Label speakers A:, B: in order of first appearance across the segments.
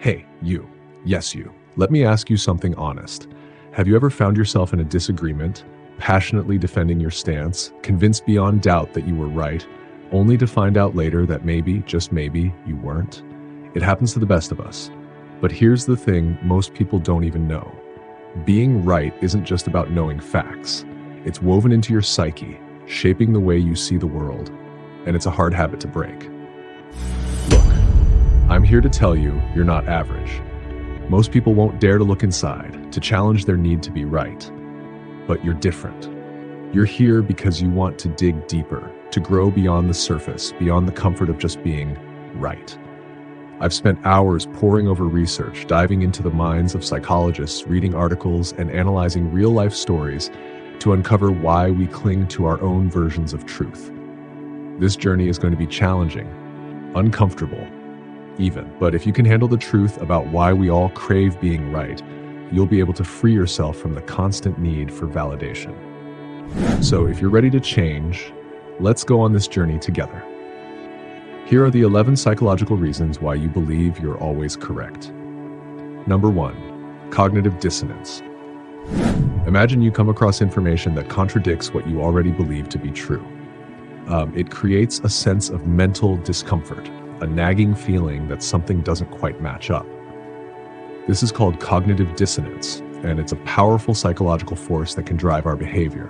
A: Hey, you. Yes, you. Let me ask you something honest. Have you ever found yourself in a disagreement, passionately defending your stance, convinced beyond doubt that you were right, only to find out later that maybe, just maybe, you weren't? It happens to the best of us. But here's the thing most people don't even know. Being right isn't just about knowing facts. It's woven into your psyche, shaping the way you see the world, and it's a hard habit to break. Look, I'm here to tell you you're not average. Most people won't dare to look inside, to challenge their need to be right. But you're different. You're here because you want to dig deeper, to grow beyond the surface, beyond the comfort of just being right. I've spent hours poring over research, diving into the minds of psychologists, reading articles, and analyzing real-life stories to uncover why we cling to our own versions of truth. This journey is going to be challenging, uncomfortable, even. But if you can handle the truth about why we all crave being right, you'll be able to free yourself from the constant need for validation. So if you're ready to change, let's go on this journey together. Here are the 11 psychological reasons why you believe you're always correct. Number 1, cognitive dissonance. Imagine you come across information that contradicts what you already believe to be true. It creates a sense of mental discomfort, a nagging feeling that something doesn't quite match up. This is called cognitive dissonance, and it's a powerful psychological force that can drive our behavior.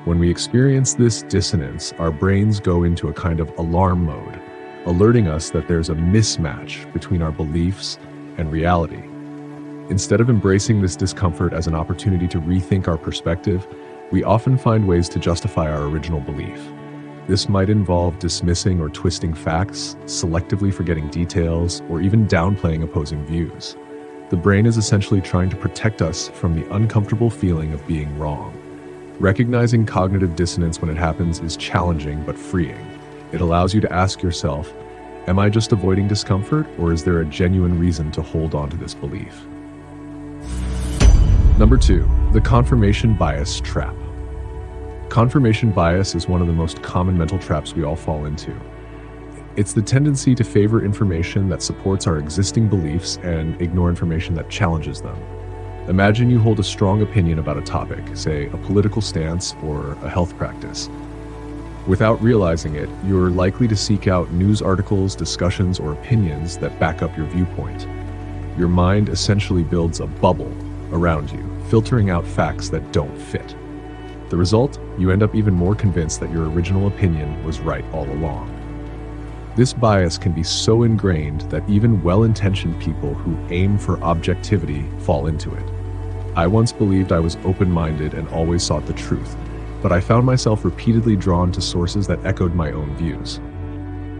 A: When we experience this dissonance, our brains go into a kind of alarm mode, alerting us that there's a mismatch between our beliefs and reality. Instead of embracing this discomfort as an opportunity to rethink our perspective, we often find ways to justify our original belief. This might involve dismissing or twisting facts, selectively forgetting details, or even downplaying opposing views. The brain is essentially trying to protect us from the uncomfortable feeling of being wrong. Recognizing cognitive dissonance when it happens is challenging but freeing. It allows you to ask yourself, am I just avoiding discomfort, or is there a genuine reason to hold on to this belief? Number 2, the confirmation bias trap. Confirmation bias is one of the most common mental traps we all fall into. It's the tendency to favor information that supports our existing beliefs and ignore information that challenges them. Imagine you hold a strong opinion about a topic, say a political stance or a health practice. Without realizing it, you're likely to seek out news articles, discussions, or opinions that back up your viewpoint. Your mind essentially builds a bubble around you, filtering out facts that don't fit. The result? You end up even more convinced that your original opinion was right all along. This bias can be so ingrained that even well-intentioned people who aim for objectivity fall into it. I once believed I was open-minded and always sought the truth, but I found myself repeatedly drawn to sources that echoed my own views.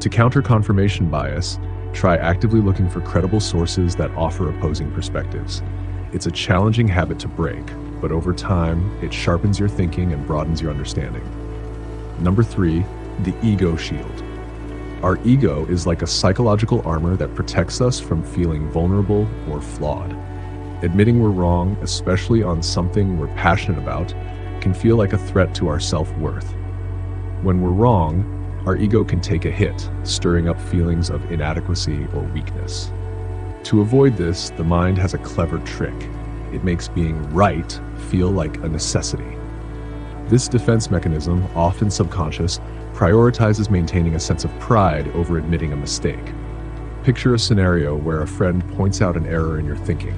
A: To counter confirmation bias, try actively looking for credible sources that offer opposing perspectives. It's a challenging habit to break, but over time, it sharpens your thinking and broadens your understanding. Number 3, the ego shield. Our ego is like a psychological armor that protects us from feeling vulnerable or flawed. Admitting we're wrong, especially on something we're passionate about, can feel like a threat to our self-worth. When we're wrong, our ego can take a hit, stirring up feelings of inadequacy or weakness. To avoid this, the mind has a clever trick. It makes being right feel like a necessity. This defense mechanism, often subconscious, prioritizes maintaining a sense of pride over admitting a mistake. Picture a scenario where a friend points out an error in your thinking.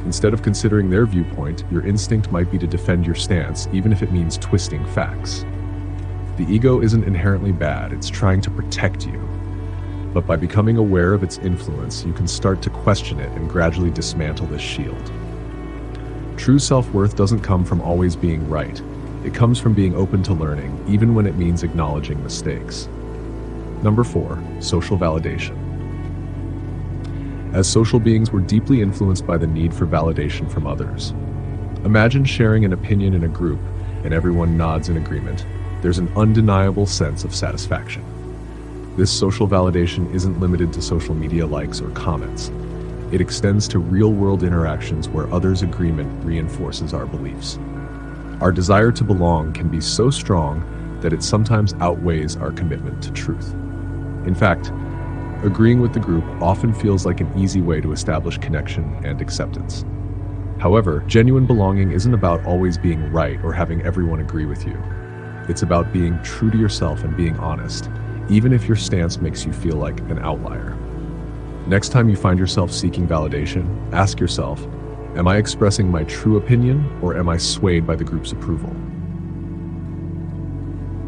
A: Instead of considering their viewpoint, your instinct might be to defend your stance, even if it means twisting facts. The ego isn't inherently bad, it's trying to protect you. But by becoming aware of its influence, you can start to question it and gradually dismantle this shield. True self-worth doesn't come from always being right. It comes from being open to learning, even when it means acknowledging mistakes. Number 4, social validation. As social beings, we're deeply influenced by the need for validation from others. Imagine sharing an opinion in a group and everyone nods in agreement. There's an undeniable sense of satisfaction. This social validation isn't limited to social media likes or comments. It extends to real-world interactions where others' agreement reinforces our beliefs. Our desire to belong can be so strong that it sometimes outweighs our commitment to truth. In fact, Agreeing with the group often feels like an easy way to establish connection and acceptance. However, genuine belonging isn't about always being right or having everyone agree with you. It's about being true to yourself and being honest, even if your stance makes you feel like an outlier. Next time you find yourself seeking validation, ask yourself, am I expressing my true opinion or am I swayed by the group's approval?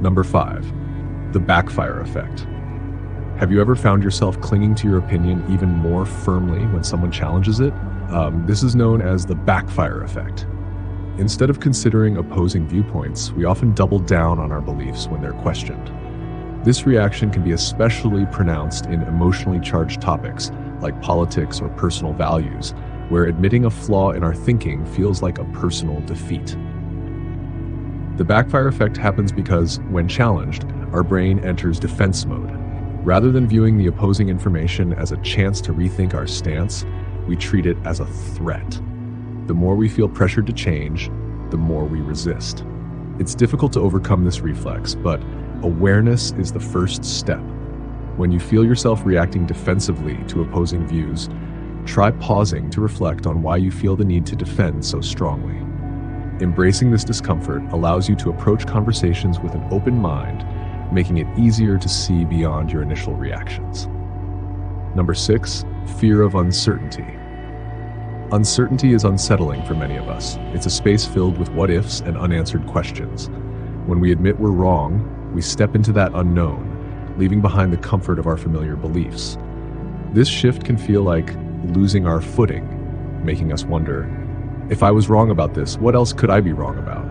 A: Number 5, the backfire effect. Have you ever found yourself clinging to your opinion even more firmly when someone challenges it? This is known as the backfire effect. Instead of considering opposing viewpoints, we often double down on our beliefs when they're questioned. This reaction can be especially pronounced in emotionally charged topics like politics or personal values, where admitting a flaw in our thinking feels like a personal defeat. The backfire effect happens because, when challenged, our brain enters defense mode. Rather than viewing the opposing information as a chance to rethink our stance, we treat it as a threat. The more we feel pressured to change, the more we resist. It's difficult to overcome this reflex, but awareness is the first step. When you feel yourself reacting defensively to opposing views, try pausing to reflect on why you feel the need to defend so strongly. Embracing this discomfort allows you to approach conversations with an open mind, making it easier to see beyond your initial reactions. Number 6, fear of uncertainty. Uncertainty is unsettling for many of us. It's a space filled with what-ifs and unanswered questions. When we admit we're wrong, we step into that unknown, leaving behind the comfort of our familiar beliefs. This shift can feel like losing our footing, making us wonder, if I was wrong about this, what else could I be wrong about?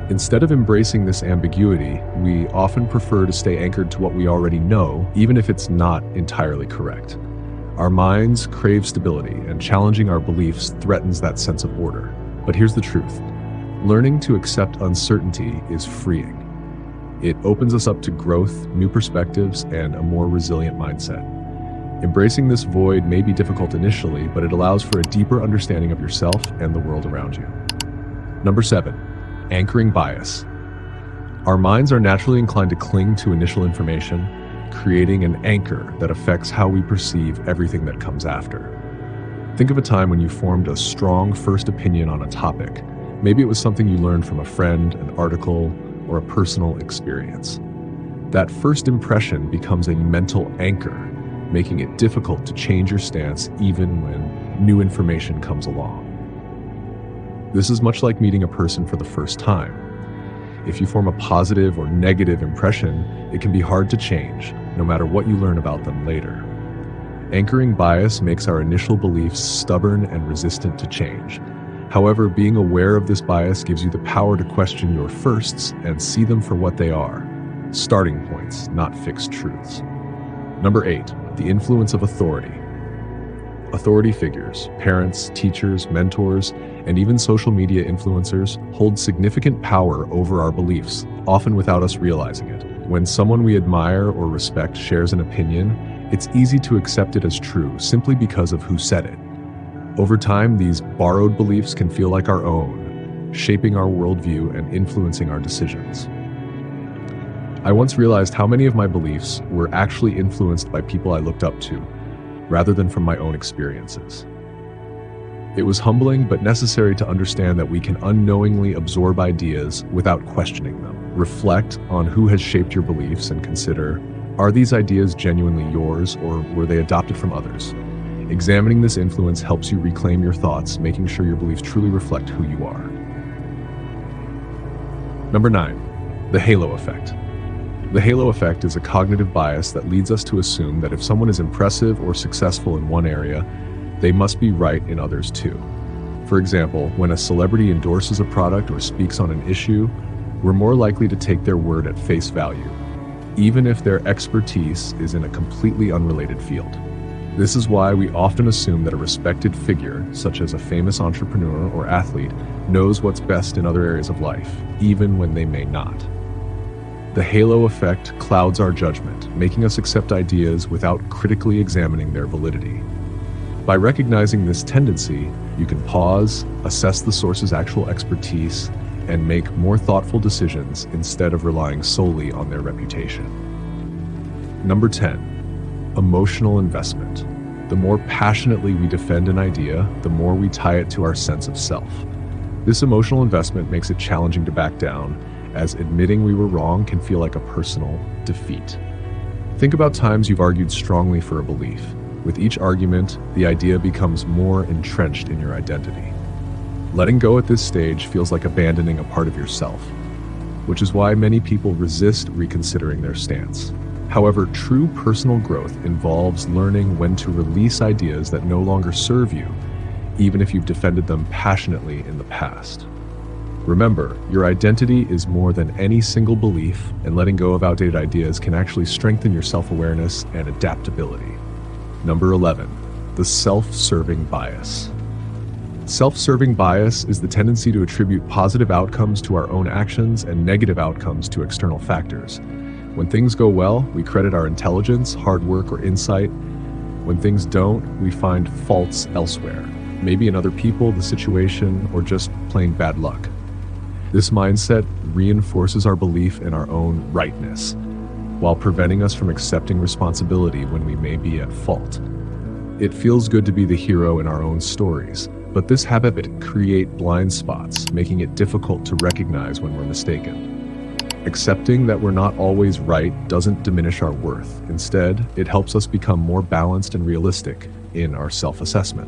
A: Instead of embracing this ambiguity, we often prefer to stay anchored to what we already know, even if it's not entirely correct. Our minds crave stability, and challenging our beliefs threatens that sense of order. But here's the truth. Learning to accept uncertainty is freeing. It opens us up to growth, new perspectives, and a more resilient mindset. Embracing this void may be difficult initially, but it allows for a deeper understanding of yourself and the world around you. Number 7, anchoring bias. Our minds are naturally inclined to cling to initial information, creating an anchor that affects how we perceive everything that comes after. Think of a time when you formed a strong first opinion on a topic. Maybe it was something you learned from a friend, an article, or a personal experience. That first impression becomes a mental anchor, making it difficult to change your stance even when new information comes along. This is much like meeting a person for the first time. If you form a positive or negative impression, it can be hard to change, no matter what you learn about them later. Anchoring bias makes our initial beliefs stubborn and resistant to change. However, being aware of this bias gives you the power to question your firsts and see them for what they are, starting points, not fixed truths. Number 8, the influence of authority. Authority figures, parents, teachers, mentors, and even social media influencers hold significant power over our beliefs, often without us realizing it. When someone we admire or respect shares an opinion, it's easy to accept it as true simply because of who said it. Over time, these borrowed beliefs can feel like our own, shaping our worldview and influencing our decisions. I once realized how many of my beliefs were actually influenced by people I looked up to, rather than from my own experiences. It was humbling but necessary to understand that we can unknowingly absorb ideas without questioning them. Reflect on who has shaped your beliefs and consider, are these ideas genuinely yours or were they adopted from others? Examining this influence helps you reclaim your thoughts, making sure your beliefs truly reflect who you are. Number 9, the halo effect. The halo effect is a cognitive bias that leads us to assume that if someone is impressive or successful in one area, they must be right in others too. For example, when a celebrity endorses a product or speaks on an issue, we're more likely to take their word at face value, even if their expertise is in a completely unrelated field. This is why we often assume that a respected figure, such as a famous entrepreneur or athlete, knows what's best in other areas of life, even when they may not. The halo effect clouds our judgment, making us accept ideas without critically examining their validity. By recognizing this tendency, you can pause, assess the source's actual expertise, and make more thoughtful decisions instead of relying solely on their reputation. Number 10, Emotional investment. The more passionately we defend an idea, the more we tie it to our sense of self. This emotional investment makes it challenging to back down, as admitting we were wrong can feel like a personal defeat. Think about times you've argued strongly for a belief. With each argument, the idea becomes more entrenched in your identity. Letting go at this stage feels like abandoning a part of yourself, which is why many people resist reconsidering their stance. However, true personal growth involves learning when to release ideas that no longer serve you, even if you've defended them passionately in the past. Remember, your identity is more than any single belief, and letting go of outdated ideas can actually strengthen your self-awareness and adaptability. Number 11, the self-serving bias. Self-serving bias is the tendency to attribute positive outcomes to our own actions and negative outcomes to external factors. When things go well, we credit our intelligence, hard work, or insight. When things don't, we find faults elsewhere, maybe in other people, the situation, or just plain bad luck. This mindset reinforces our belief in our own rightness, while preventing us from accepting responsibility when we may be at fault. It feels good to be the hero in our own stories, but this habit can create blind spots, making it difficult to recognize when we're mistaken. Accepting that we're not always right doesn't diminish our worth. Instead, it helps us become more balanced and realistic in our self-assessment.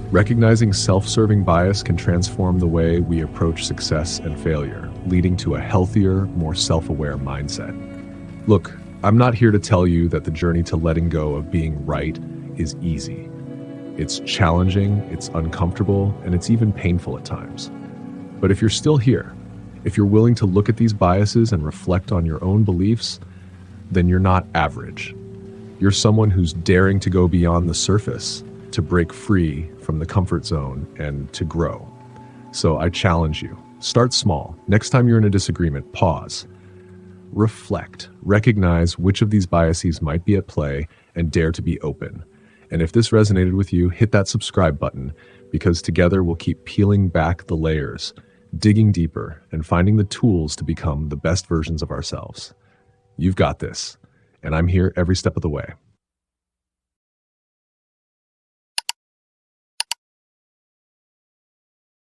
A: Recognizing self-serving bias can transform the way we approach success and failure, leading to a healthier, more self-aware mindset. Look, I'm not here to tell you that the journey to letting go of being right is easy. It's challenging, it's uncomfortable, and it's even painful at times. But if you're still here, if you're willing to look at these biases and reflect on your own beliefs, then you're not average. You're someone who's daring to go beyond the surface, to break free from the comfort zone, and to grow. So I challenge you, start small. Next time you're in a disagreement, pause. Reflect, recognize which of these biases might be at play, and dare to be open. And if this resonated with you, hit that subscribe button, because together we'll keep peeling back the layers, digging deeper, and finding the tools to become the best versions of ourselves. You've got this, and I'm here every step of the way.